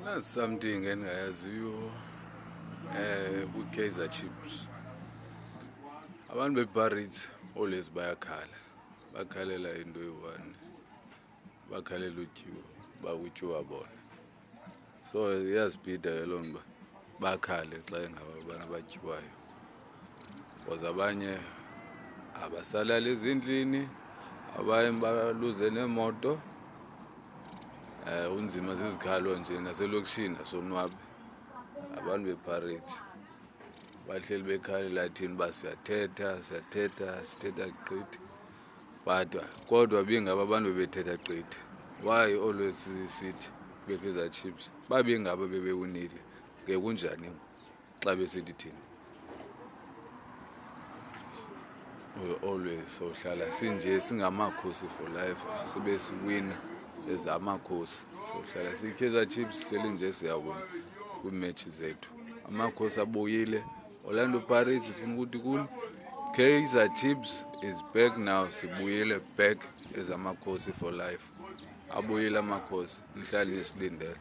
That's something engayaziyo ku-Kaizer Chiefs. Abantu bePirates always bakhalela into eyi-one, bakhalela utyiwa, utyiwa bona. So iyazibhida ke loo nto uba bakhale xa ingaba abantu abatyiwayo, because abanye abasalali ezindlini, abanye baluze neemoto. Unzima zizikhalo nje naselokishini asonwabi. Abantu bePirates bahleli bekhalela thina uba sithetha gqithi, but kodwa bingaba abantu bebethetha gqithi. Why always sithi beKaizer Chiefs babingaba bebewinile kunjani xa besithi thina? We always sohlala sinje singamakhosi for life, sibe siwina as amakhosi. Sohlala siyiKaizer Chiefs sihleli nje siyawina kwiimetshi zethu. Amakhosi abuyile, Orlando Pirates ifuna ukuthi kuni Kaizer Chiefs is back now, sibuyile back as amakhosi for life. Abuyile amakhosi, nihlale nisilindele.